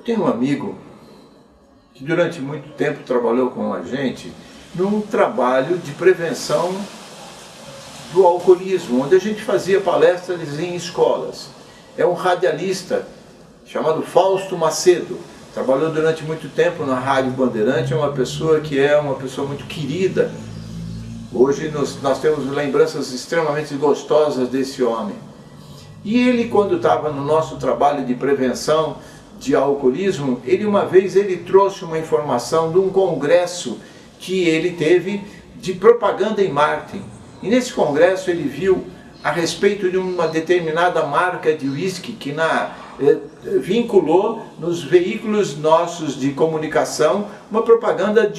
tenho um amigo que durante muito tempo trabalhou com a gente num trabalho de prevenção do alcoolismo, onde a gente fazia palestras em escolas. É um radialista chamado Fausto Macedo. Trabalhou durante muito tempo na Rádio Bandeirante, é uma pessoa muito querida. Hoje nós temos lembranças extremamente gostosas desse homem. E ele, quando estava no nosso trabalho de prevenção de alcoolismo, uma vez ele trouxe uma informação de um congresso que ele teve de propaganda em marketing. E nesse congresso ele viu a respeito de uma determinada marca de uísque que vinculou nos veículos nossos de comunicação uma propaganda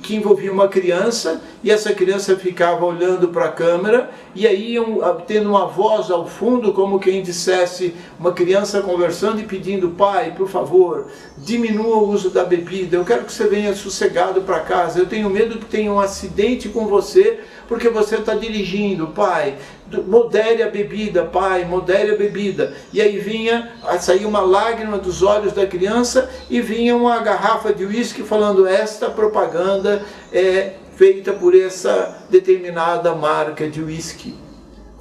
que envolvia uma criança, e essa criança ficava olhando para a câmera, e aí tendo uma voz ao fundo, como quem dissesse, uma criança conversando e pedindo: pai, por favor, diminua o uso da bebida, eu quero que você venha sossegado para casa, eu tenho medo que tenha um acidente com você, porque você está dirigindo, pai, modere a bebida, pai, modere a bebida. E aí saía uma lágrima dos olhos da criança e vinha uma garrafa de uísque falando: esta propaganda é feita por essa determinada marca de uísque.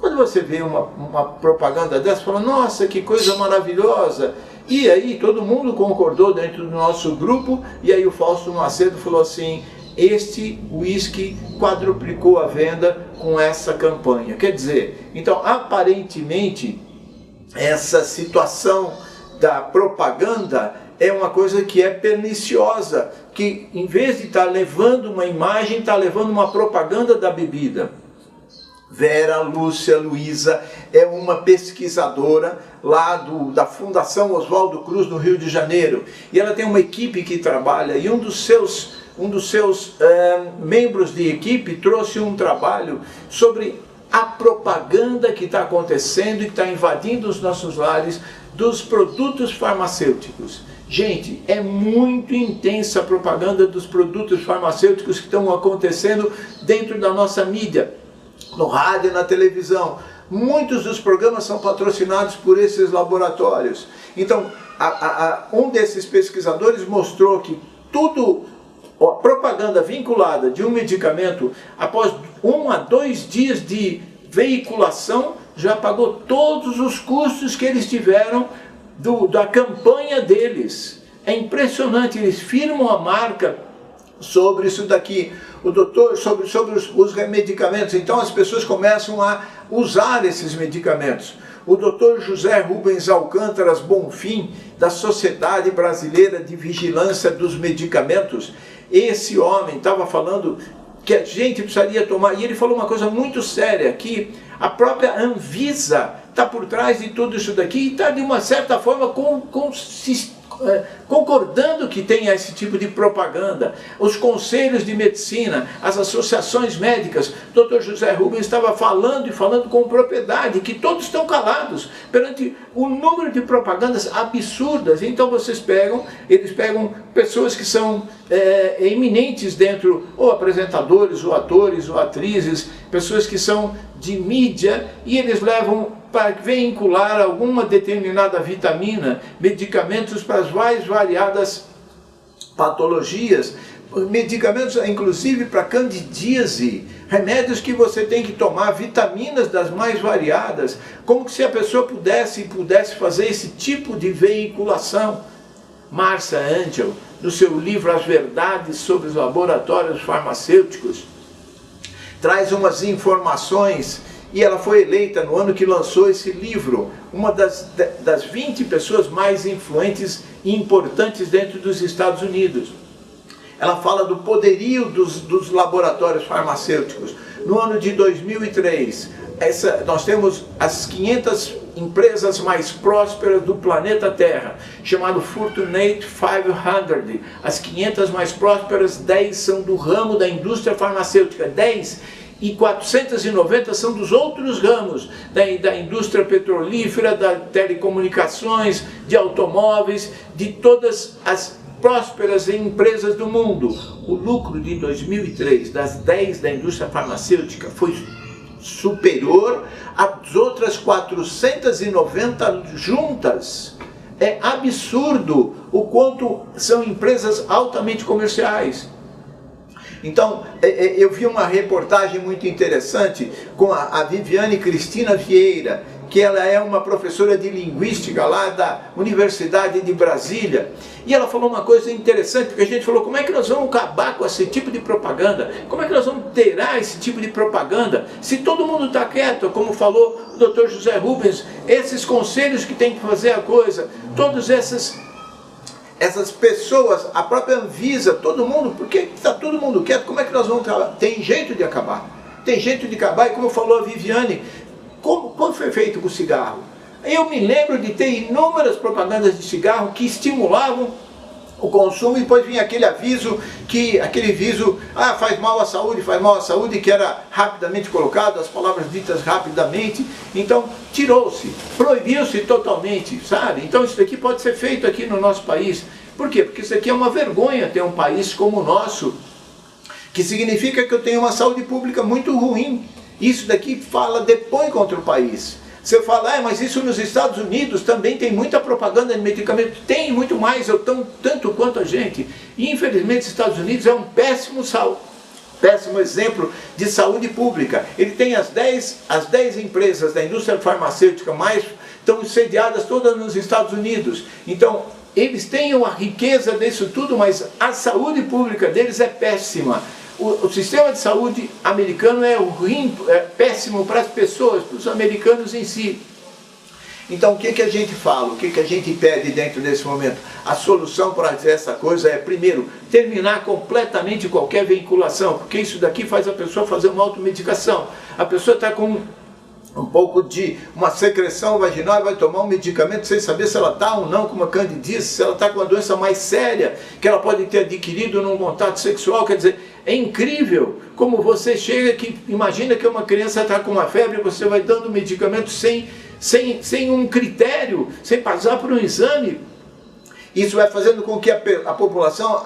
Quando você vê uma propaganda dessa, fala: nossa, que coisa maravilhosa! E aí todo mundo concordou dentro do nosso grupo, e aí o Fausto Macedo falou assim: este uísque quadruplicou a venda com essa campanha. Quer dizer, então aparentemente essa situação da propaganda é uma coisa que é perniciosa, que em vez de estar levando uma imagem, está levando uma propaganda da bebida. Vera Lúcia Luiza é uma pesquisadora lá da Fundação Oswaldo Cruz, no Rio de Janeiro, e ela tem uma equipe que trabalha, e um dos seus membros de equipe trouxe um trabalho sobre a propaganda que está acontecendo e que está invadindo os nossos lares dos produtos farmacêuticos. Gente, é muito intensa a propaganda dos produtos farmacêuticos que estão acontecendo dentro da nossa mídia, no rádio e na televisão. Muitos dos programas são patrocinados por esses laboratórios. Então, um desses pesquisadores mostrou que a propaganda vinculada de um medicamento, após 1 a 2 dias de veiculação, já pagou todos os custos que eles tiveram da campanha deles. É impressionante, eles firmam a marca sobre isso daqui, sobre os medicamentos. Então as pessoas começam a usar esses medicamentos. O Dr. José Rubens Alcântaras Bonfim, da Sociedade Brasileira de Vigilância dos Medicamentos, esse homem estava falando que a gente precisaria tomar, e ele falou uma coisa muito séria, que a própria Anvisa está por trás de tudo isso daqui e está, de uma certa forma, concordando que tenha esse tipo de propaganda. Os conselhos de medicina, as associações médicas, o Dr. José Rubens estava falando e falando com propriedade, que todos estão calados perante o número de propagandas absurdas. Então eles pegam pessoas que são eminentes dentro, ou apresentadores, ou atores, ou atrizes, pessoas que são de mídia, e eles levam para vincular alguma determinada vitamina, medicamentos para as mais variadas patologias, medicamentos inclusive para candidíase, remédios que você tem que tomar, vitaminas das mais variadas, como se a pessoa pudesse fazer esse tipo de veiculação. Marcia Angel, no seu livro As Verdades sobre os Laboratórios Farmacêuticos, traz umas informações, e ela foi eleita no ano que lançou esse livro, uma das 20 pessoas mais influentes e importantes dentro dos Estados Unidos. Ela fala do poderio dos laboratórios farmacêuticos. No ano de 2003, nós temos as 500 empresas mais prósperas do planeta Terra, chamado Fortune 500. As 500 mais prósperas, 10 são do ramo da indústria farmacêutica, 10, e 490 são dos outros ramos, da indústria petrolífera, da telecomunicações, de automóveis, de todas as prósperas empresas do mundo. O lucro de 2003 das 10 da indústria farmacêutica foi superior às outras 490 juntas. É absurdo o quanto são empresas altamente comerciais. Então, eu vi uma reportagem muito interessante com a Viviane Cristina Vieira, que ela é uma professora de linguística lá da Universidade de Brasília. E ela falou uma coisa interessante, porque a gente falou, como é que nós vamos acabar com esse tipo de propaganda? Como é que nós vamos terá esse tipo de propaganda? Se todo mundo está quieto, como falou o Dr. José Rubens, esses conselhos que tem que fazer a coisa, todas essas pessoas, a própria Anvisa, todo mundo, por que está todo mundo quieto? Como é que nós vamos acabar? Tem jeito de acabar. Tem jeito de acabar, e como falou a Viviane, como foi feito com o cigarro? Eu me lembro de ter inúmeras propagandas de cigarro que estimulavam o consumo, e depois vinha aquele aviso, faz mal à saúde, que era rapidamente colocado, as palavras ditas rapidamente. Então, tirou-se, proibiu-se totalmente, sabe? Então, isso daqui pode ser feito aqui no nosso país. Por quê? Porque isso aqui é uma vergonha ter um país como o nosso, que significa que eu tenho uma saúde pública muito ruim. Isso daqui depõe contra o país. Você fala, mas isso nos Estados Unidos também tem muita propaganda de medicamento. Tem muito mais, tanto quanto a gente. E, infelizmente, os Estados Unidos é um péssimo exemplo de saúde pública. Ele tem as 10 empresas da indústria farmacêutica mais estão sediadas todas nos Estados Unidos. Então, eles têm a riqueza disso tudo, mas a saúde pública deles é péssima. O sistema de saúde americano é ruim, é péssimo para as pessoas, para os americanos em si. Então, o que a gente fala? O que a gente pede dentro desse momento? A solução para essa coisa é, primeiro, terminar completamente qualquer vinculação, porque isso daqui faz a pessoa fazer uma automedicação. A pessoa está com um pouco de uma secreção vaginal e vai tomar um medicamento sem saber se ela está ou não com uma candidíase, se ela está com uma doença mais séria, que ela pode ter adquirido num contato sexual. Quer dizer, é incrível como você chega, que imagina que uma criança está com uma febre, você vai dando medicamento sem um critério, sem passar por um exame. Isso vai fazendo com que a população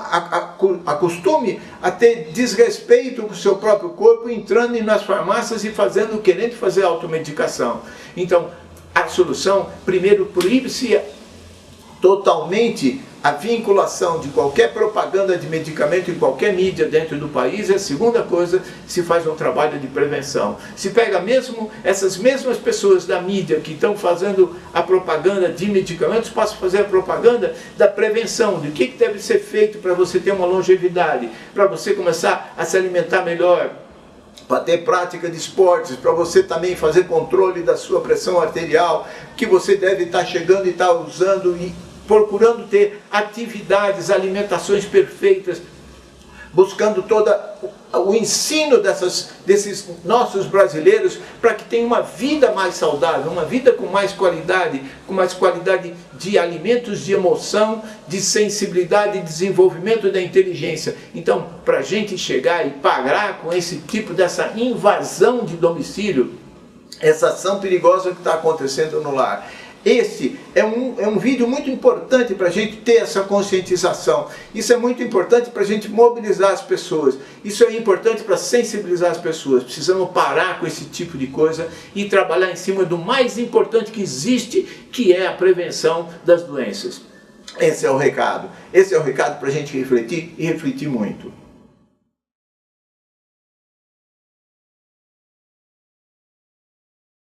acostume a ter desrespeito com o seu próprio corpo, entrando nas farmácias e querendo fazer automedicação. Então, a solução, primeiro, proíbe-se totalmente a vinculação de qualquer propaganda de medicamento em qualquer mídia dentro do país. E a segunda coisa, se faz um trabalho de prevenção. Se pega mesmo essas mesmas pessoas da mídia que estão fazendo a propaganda de medicamentos, passa a fazer a propaganda da prevenção, de que deve ser feito para você ter uma longevidade, para você começar a se alimentar melhor, para ter prática de esportes, para você também fazer controle da sua pressão arterial, que você deve estar chegando e estar usando e procurando ter atividades, alimentações perfeitas, buscando todo o ensino desses nossos brasileiros para que tenham uma vida mais saudável, uma vida com mais qualidade de alimentos, de emoção, de sensibilidade, de desenvolvimento da inteligência. Então, para a gente chegar e parar com esse tipo dessa invasão de domicílio, essa ação perigosa que está acontecendo no lar, esse é um vídeo muito importante para a gente ter essa conscientização. Isso é muito importante para a gente mobilizar as pessoas. Isso é importante para sensibilizar as pessoas. Precisamos parar com esse tipo de coisa e trabalhar em cima do mais importante que existe, que é a prevenção das doenças. Esse é o recado. Esse é o recado para a gente refletir e refletir muito.